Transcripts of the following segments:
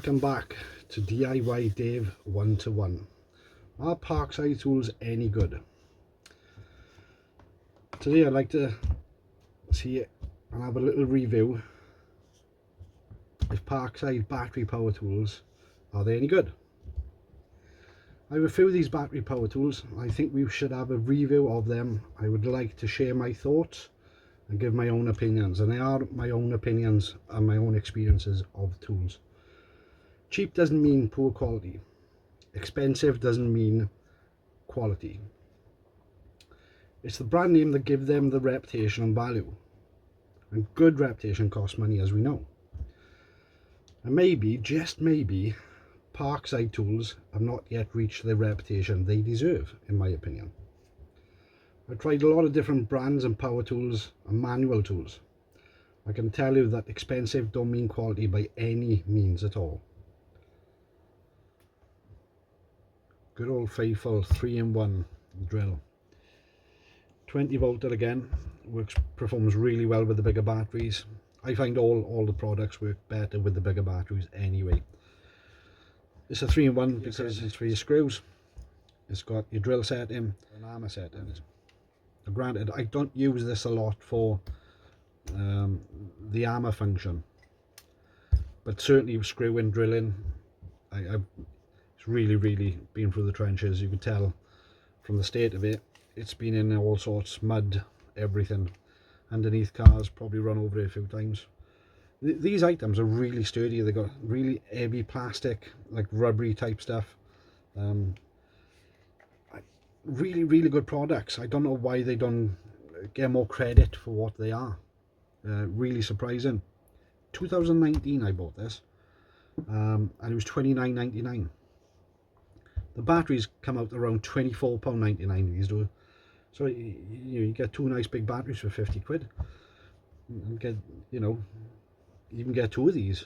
Welcome back to DIY Dave 1-to-1. Are Parkside tools any good? Today I'd like to see and have a little review if Parkside battery power tools are they any good. I have a few of these battery power tools. I think we should have a review of them. I would like to share my thoughts and give my own opinions, and they are my own opinions and my own experiences of tools. Cheap doesn't mean poor quality. Expensive doesn't mean quality. It's the brand name that gives them the reputation and value. And good reputation costs money, as we know. And maybe, just maybe, Parkside tools have not yet reached the reputation they deserve, in my opinion. I've tried a lot of different brands and power tools and manual tools. I can tell you that expensive don't mean quality by any means at all. Good old faithful 3-in-1 drill. 20 volted again, performs really well with the bigger batteries. I find all the products work better with the bigger batteries anyway. It's a 3-in-1 because it's for your screws. It's got your drill set in, an armour set in it. Now, granted, I don't use this a lot for the armour function, but certainly screwing, drilling, it's really been through the trenches. You can tell from the state of it, it's been in all sorts, mud, everything, underneath cars, probably run over it a few times. These items are really sturdy. They got really heavy plastic, like rubbery type stuff. Really good products. I don't know why they don't get more credit for what they are. Really surprising. 2019 I bought this, and it was £29.99. The batteries come out around £24.99 these do. So you get two nice big batteries for 50 quid. And get, you can get two of these,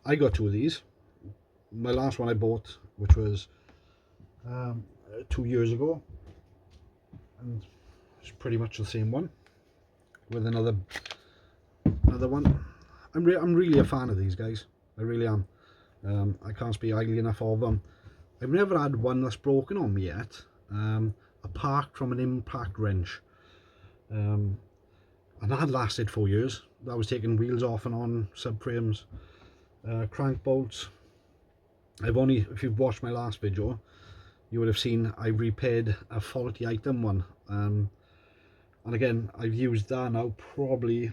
I got two of these. My last one I bought, which was 2 years ago, and it's pretty much the same one with another one. I'm really a fan of these guys. I really am. I can't speak highly enough of them. I've never had one that's broken on me yet, apart from an impact wrench, and that had lasted 4 years. That was taking wheels off and on, subframes, crank bolts. If you've watched my last video, you would have seen I repaired a faulty item one, and again I've used that now probably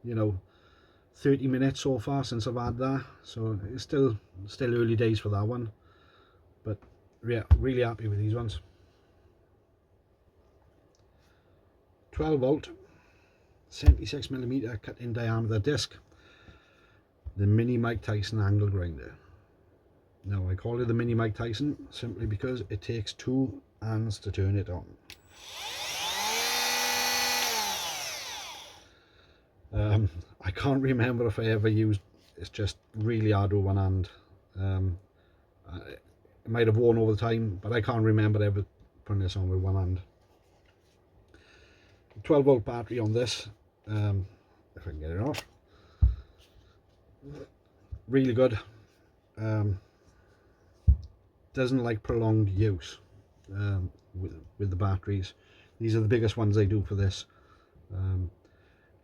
30 minutes so far since I've had that, so it's still early days for that one, but yeah, really happy with these ones. 12 volt 76mm cut in diameter disc, the mini Mike Tyson angle grinder. Now I call it the mini Mike Tyson simply because it takes two hands to turn it on. I can't remember if I ever used, it's just really hard with one hand. It might have worn over the time, but I can't remember ever putting this on with one hand. 12 volt battery on this, if I can get it off. Really good. Doesn't like prolonged use with the batteries. These are the biggest ones I do for this.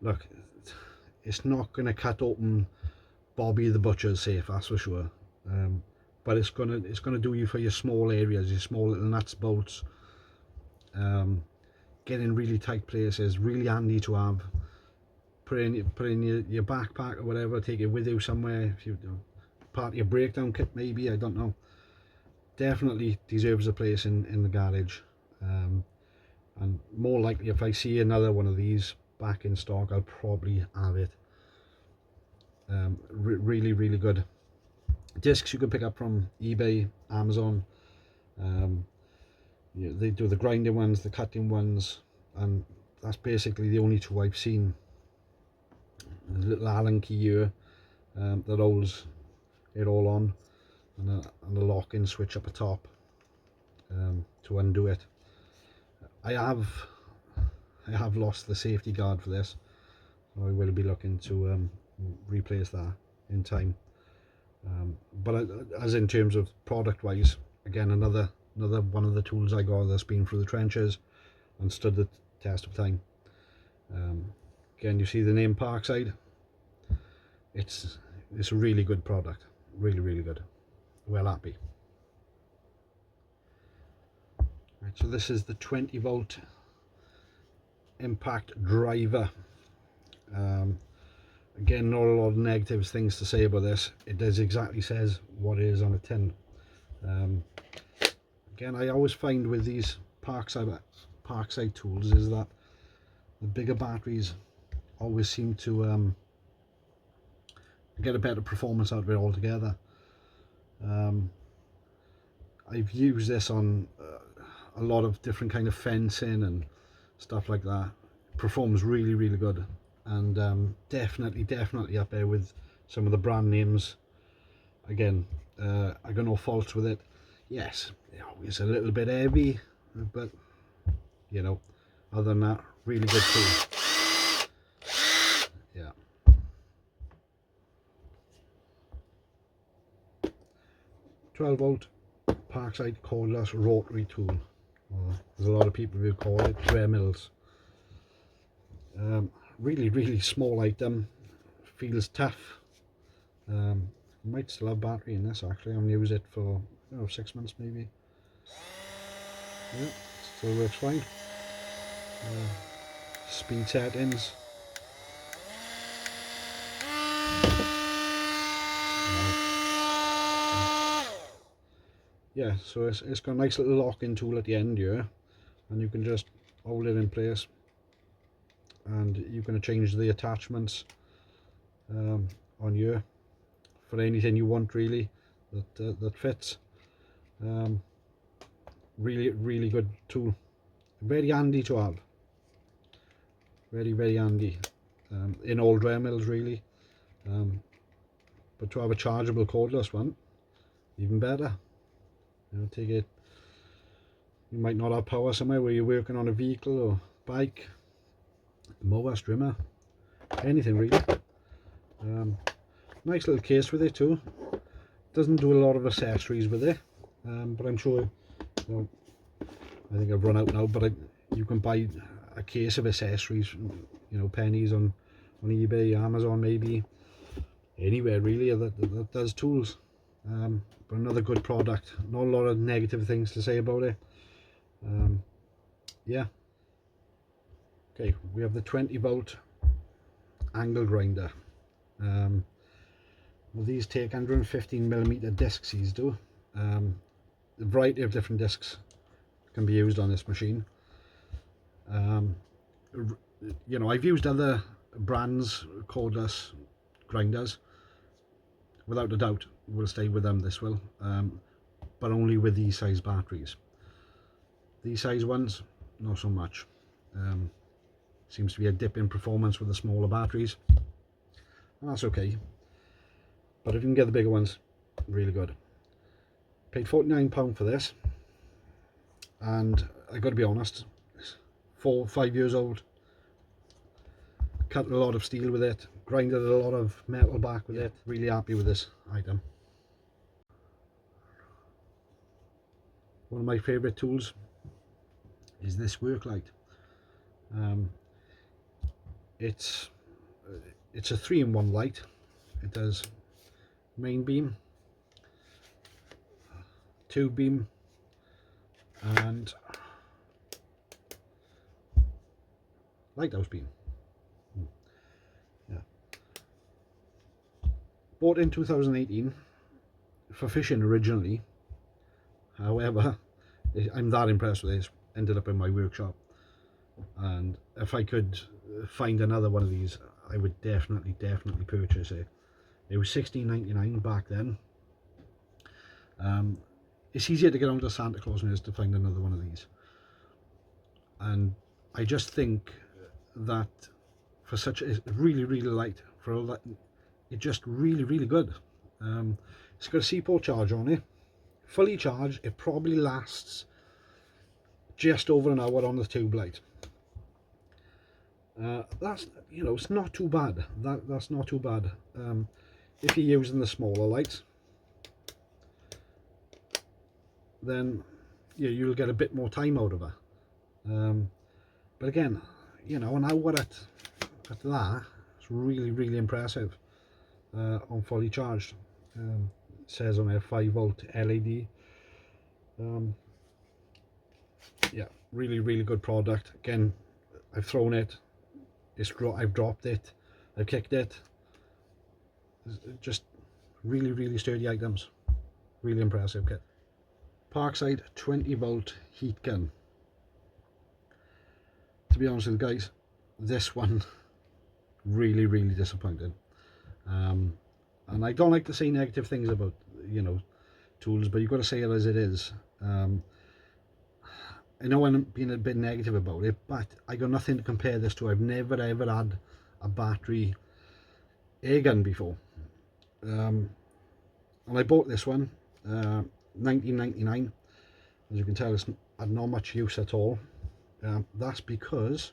Look, it's not going to cut open Bobby the Butcher's safe, that's for sure, but it's gonna do you for your small areas, your small little nuts, bolts, get in really tight places. Really handy to have. Put in your backpack or whatever, take it with you somewhere. If you part of your breakdown kit maybe, I don't know. Definitely deserves a place in the garage, and more likely if I see another one of these back in stock, I'll probably have it. Really good. Discs you can pick up from eBay, Amazon. They do the grinding ones, the cutting ones, and that's basically the only two I've seen. There's a little Allen key here that holds it all on, and a lock-in switch up the top to undo it. I have lost the safety guard for this, so I will be looking to replace that. in time. But as in terms of product wise, again, another one of the tools I got that's been through the trenches and stood the test of time. Again, you see the name Parkside. It's a really good product, really good. Well happy. Right, so this is the 20 volt impact driver. Again, not a lot of negative things to say about this. It does exactly says what it is on a tin. Again, I always find with these Parkside tools is that the bigger batteries always seem to get a better performance out of it altogether. I've used this on a lot of different kind of fencing and stuff like that. It performs really good, and definitely up there with some of the brand names. Again, I got no faults with it. Yes, it's a little bit heavy, but you know, other than that, really good tool. Yeah. 12 volt Parkside cordless rotary tool. There's a lot of people who call it Dremels. Really small item. Feels tough. Might still have battery in this actually. I'm used it for 6 months maybe. Yeah, still works fine. Speed settings. Yeah, so it's got a nice little lock-in tool at the end here, and you can just hold it in place, and you can change the attachments on here for anything you want really that fits. Really good tool, very handy to have, very handy in all Dremels really, but to have a chargeable cordless one, even better. Take it, you might not have power somewhere where you're working on a vehicle or bike, mower, trimmer, anything really. Nice little case with it too. Doesn't do a lot of accessories with it, but I'm sure, I think I've run out now, but you can buy a case of accessories, pennies on eBay, Amazon, maybe anywhere really that does tools. But another good product. Not a lot of negative things to say about it. Yeah. Okay, we have the 20 volt angle grinder. Well, these take 115mm discs, these do. A variety of different discs can be used on this machine. I've used other brands cordless grinders. Without a doubt, we'll stay with them, this will, but only with these size batteries. These size ones, not so much. Seems to be a dip in performance with the smaller batteries, and that's okay. But if you can get the bigger ones, really good. Paid £49 for this, and I got to be honest, 4 or 5 years old. Cut a lot of steel with it, grinded a lot of metal back with it. Really happy with this item. One of my favourite tools is this work light. It's a 3-in-1 light. It does main beam, 2 beam, and lighthouse beam. Yeah. Bought in 2018 for fishing originally. However, I'm that impressed with this. Ended up in my workshop, and if I could find another one of these, I would definitely purchase it. It was $16.99 back then. It's easier to get onto Santa Claus than it is to find another one of these, and I just think that for such a really light, for all that, it's just really good. It's got a C-port charger on it. Fully charged, it probably lasts just over an hour on the tube light. That's, it's not too bad. That's not too bad. if you're using the smaller lights, then you'll get a bit more time out of it. But again, you know, an hour at that, it's really, really impressive on fully charged. It says on there 5-volt LED. Yeah, really, really good product. Again, I've thrown it, I've dropped it, I've kicked it. Just really, really sturdy items. Really impressive kit. Parkside 20-volt heat gun. To be honest with you guys, this one really, really disappointed. And I don't like to say negative things about, you know, tools, but you've got to say it as it is. I know I'm being a bit negative about it, but I got nothing to compare this to. I've never ever had a battery air gun before. And I bought this one, 1999. As you can tell, it's had not much use at all. That's because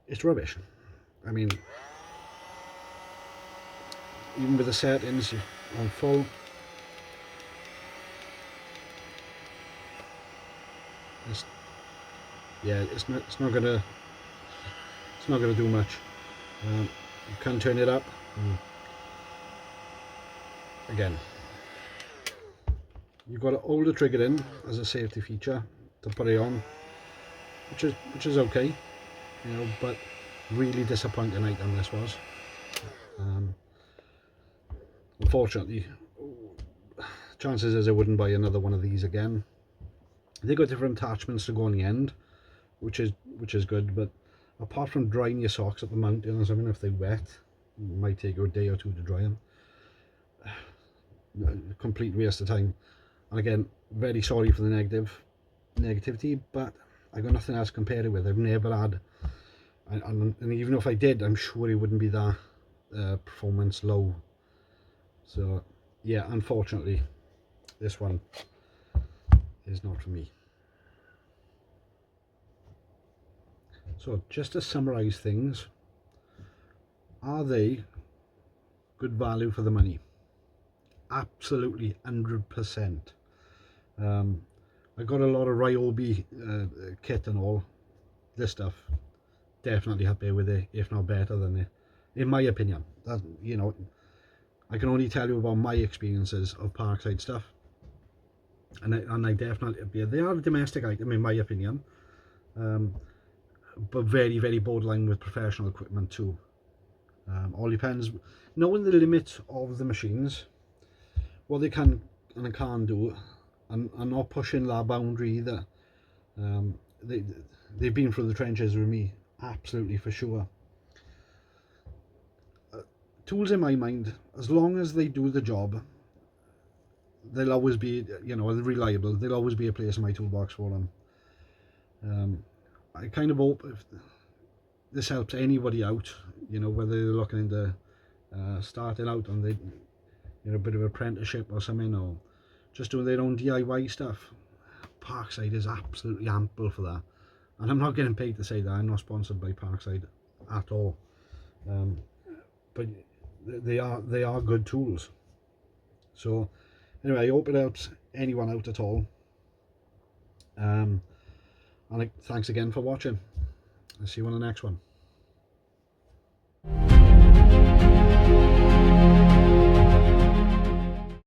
it's rubbish. I mean, even with the settings on full, it's not gonna do much. You can turn it up. Again, you've got to hold the trigger in as a safety feature to put it on, which is okay, you know, but really disappointing item this was. Unfortunately, chances is I wouldn't buy another one of these again. They got different attachments to go on the end, which is good, but apart from drying your socks at the mountain or something, if they're wet, it might take you a day or two to dry them. Complete waste of time. And again, very sorry for the negativity, but I got nothing else to compare it with. I've never had, and even if I did, I'm sure it wouldn't be that performance low. So yeah, unfortunately, this one is not for me. So just to summarize things, are they good value for the money? Absolutely, 100%. I got a lot of Ryobi kit and all. This stuff definitely up there with it, if not better than it, in my opinion. That, you know, I can only tell you about my experiences of Parkside stuff, and I definitely, they are a domestic item in my opinion, but very, very borderline with professional equipment too. All depends, knowing the limit of the machines, what they can and can't do, and not pushing that boundary either. They've been through the trenches with me, absolutely, for sure. Tools in my mind, as long as they do the job, they'll always be, you know, reliable. There'll always be a place in my toolbox for them. I kind of hope if this helps anybody out, you know, whether they're looking into starting out on the, you know, a bit of apprenticeship or something, or just doing their own DIY stuff. Parkside is absolutely ample for that, and I'm not getting paid to say that. I'm not sponsored by Parkside at all, but they are good tools. So anyway, I hope it helps anyone out at all, and thanks again for watching. I'll see you on the next one.